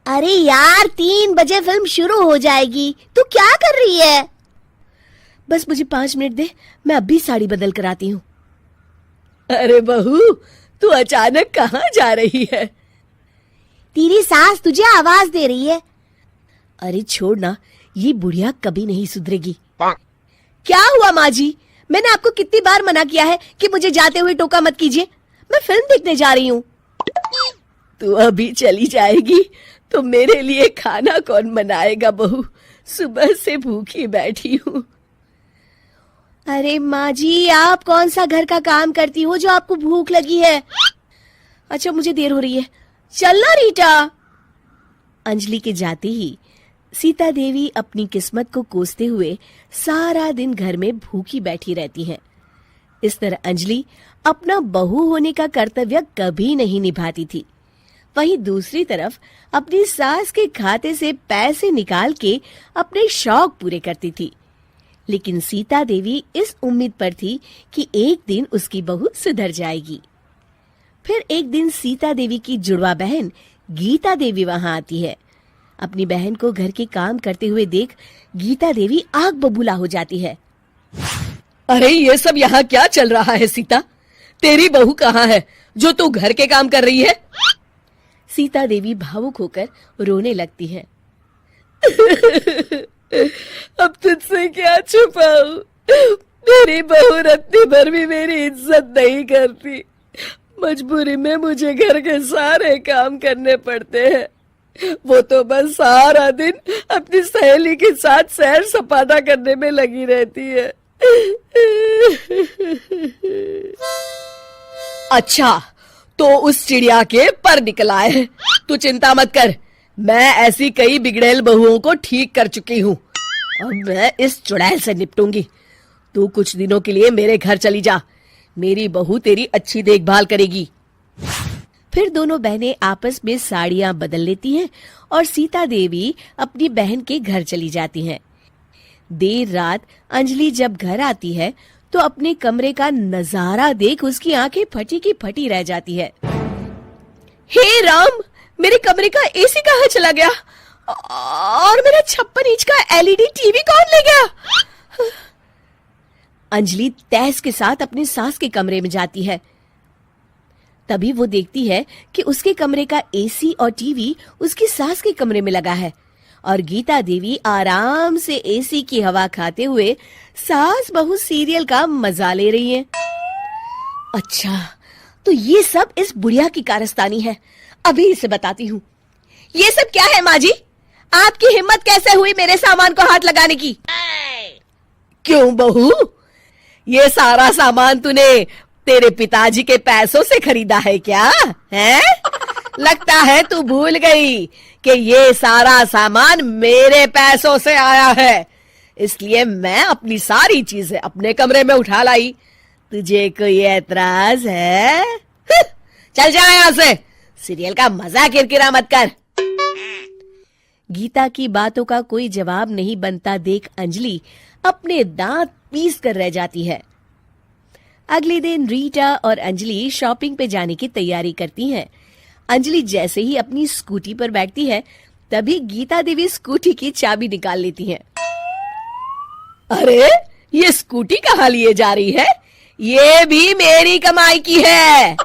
अरे यार 3 बजे फिल्म शुरू हो जाएगी, तू क्या कर रही है? बस मुझे 5 मिनट दे, मैं अभी साड़ी बदल कर आती हूँ। अरे बहू, तू अचानक कहाँ जा रही है? तेरी सास तुझे आवाज दे रही है। अरे छोड़ ना, ये बुढ़िया कभी नहीं सुधरेगी। क्या हुआ माँ जी? मैंने आपको कितनी बार मना किया है कि मुझे जाते हुए टोका मत कीजिए। मैं फिल्म देखने जा रही हूँ। तू अभी चली जाएगी तो मेरे लिए खाना कौन बनाएगा बहू? सुबह से भूखी बैठी हूँ। अरे माँ जी, आप कौन सा घर का काम करती हो जो आपको भूख लगी है? अच्छा, मुझे देर हो रही है, चलना रीटा। अंजलि के जाते ही सीता देवी अपनी किस्मत को कोसते हुए सारा दिन घर में भूखी बैठी रहती हैं। इस तरह अंजलि अपना बहू होने का कर्तव्य कभी नहीं निभाती थी। वहीं दूसरी तरफ अपनी सास के खाते से पैसे निकाल के अपने शौक पूरे करती थी। लेकिन सीता देवी इस उम्मीद पर थी कि एक दिन उसकी बहू सुधर जाएगी। फिर एक दिन सीता देवी की जुड़वा बहन गीता देवी वहां आती है। अपनी बहन को घर के काम करते हुए देख गीता देवी आग बबूला हो जाती है। अरे ये सब यहाँ क्या चल रहा है सीता? तेरी बहू कहाँ है जो तू घर के काम कर रही है? सीता देवी भावुक होकर रोने लगती है। अब तुझसे क्या छुपाऊं? मेरी बहू रत्ती भर भी मेरी इज्जत नहीं करती। मजबूरी में मुझे घर के सारे काम करने पड़ते हैं। वो तो बस सारा दिन अपनी सहेली के साथ सैर सपाटा करने में लगी रहती है। अच्छा, तो उस चिड़िया के पर निकल आए। तू चिंता मत कर, मैं ऐसी कई बिगड़ैल बहुओं को ठीक कर चुकी हूँ। अब मैं इस चुड़ैल से निपटूंगी। तू कुछ दिनों के लिए मेरे घर चली जा, मेरी बहू तेरी अच्छी देखभाल करेगी। फिर दोनों बहनें आपस में साड़ियां बदल लेती हैं और सीता देवी अपनी बहन के घर चली जाती हैं। देर रात अंजलि जब घर आती है तो अपने कमरे का नजारा देख उसकी आंखें फटी की फटी रह जाती है। हे राम, मेरे कमरे का एसी कहाँ चला गया? और मेरा 56 इंच का एलईडी टीवी कौन ले गया? अंजलि तैस के साथ अपनी सास के कमरे में जाती है। तभी वो देखती है कि उसके कमरे का एसी और टीवी उसकी सास के कमरे में लगा है और गीता देवी आराम से एसी की हवा खाते हुए सास बहू सीरियल का मजा ले रही है। अच्छा, तो ये सब इस बुढ़िया की कारस्तानी है। अभी इसे बताती हूँ। ये सब क्या है माँ जी? आपकी हिम्मत कैसे हुई मेरे सामान को हाथ लगाने की? क्यों बहू, ये सारा सामान तूने तेरे पिताजी के पैसों से खरीदा है क्या? है? लगता है तू भूल गई कि ये सारा सामान मेरे पैसों से आया है, इसलिए मैं अपनी सारी चीजें अपने कमरे में उठा लाई। तुझे कोई एतराज है? चल जा यहाँ से, सीरियल का मजा किरकिरा मत कर। गीता की बातों का कोई जवाब नहीं बनता देख अंजलि अपने दांत पीस कर रह जाती है। अगले दिन रीटा और अंजलि शॉपिंग पे जाने की तैयारी करती हैं। अंजलि जैसे ही अपनी स्कूटी पर बैठती है तभी गीता देवी स्कूटी की चाबी निकाल लेती हैं। अरे, ये स्कूटी कहाँ लिए जा रही है? ये भी मेरी कमाई की है।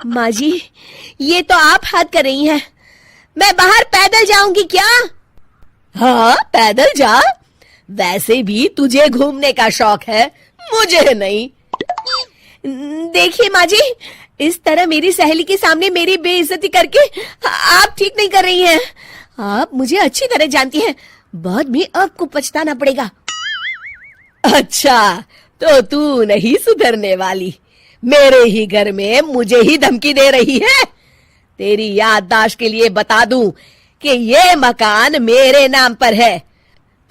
माँ जी, ये तो आप हद कर रही हैं। मैं बाहर पैदल जाऊंगी क्या? हाँ, पैदल जा। वैसे भी तुझे घूमने का शौक है, मुझे नहीं। देखिए माँ जी, इस तरह मेरी सहेली के सामने मेरी बेइज्जती करके आप ठीक नहीं कर रही हैं। आप मुझे अच्छी तरह जानती हैं, बाद में आपको पछताना पड़ेगा। अच्छा, तो तू नहीं सुधरने वाली? मेरे ही घर में मुझे ही धमकी दे रही है? तेरी याददाश्त के लिए बता दूं कि ये मकान मेरे नाम पर है।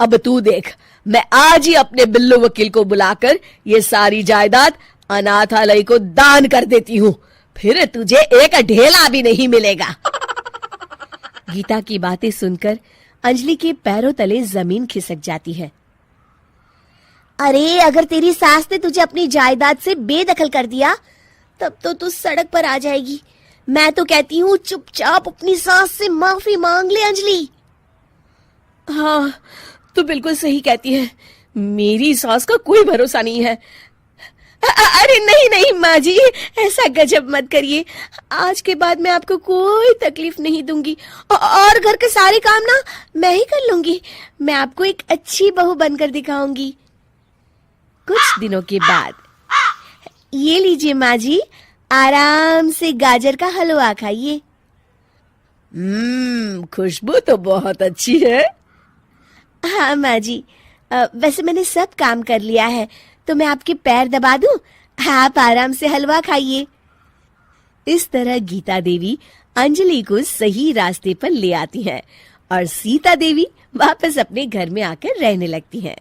अब तू देख, मैं आज ही अपने बिल्लू वकील को बुलाकर ये सारी जायदाद अनाथालय को दान कर देती हूँ, फिर तुझे एक ढेला भी नहीं मिलेगा। गीता की बातें सुनकर अंजलि के पैरों तले जमीन खिसक जाती है। अरे, अगर तेरी सास ने तुझे अपनी जायदाद से बेदखल कर दिया तब तो तू सड़क पर आ जाएगी। मैं तो कहती हूँ चुपचाप अपनी सास से माफी मांग ले अंजलि। हाँ, तो बिल्कुल सही कहती है, मेरी सास का कोई भरोसा नहीं है। अरे नहीं नहीं माँ जी, ऐसा गजब मत करिए, आज के बाद मैं आपको कोई तकलीफ नहीं दूंगी और घर के सारे काम ना मैं ही कर लूंगी। मैं आपको एक अच्छी बहू बनकर दिखाऊंगी। कुछ दिनों के बाद, ये लीजिए माँ जी, आराम से गाजर का हलवा खाइए। खुशबू तो बहुत अच्छी है। हाँ माँ जी, वैसे मैंने सब काम कर लिया है, तो मैं आपके पैर दबा दूं? आप आराम से हलवा खाइए। इस तरह गीता देवी अंजलि को सही रास्ते पर ले आती हैं और सीता देवी वापस अपने घर में आकर रहने लगती हैं।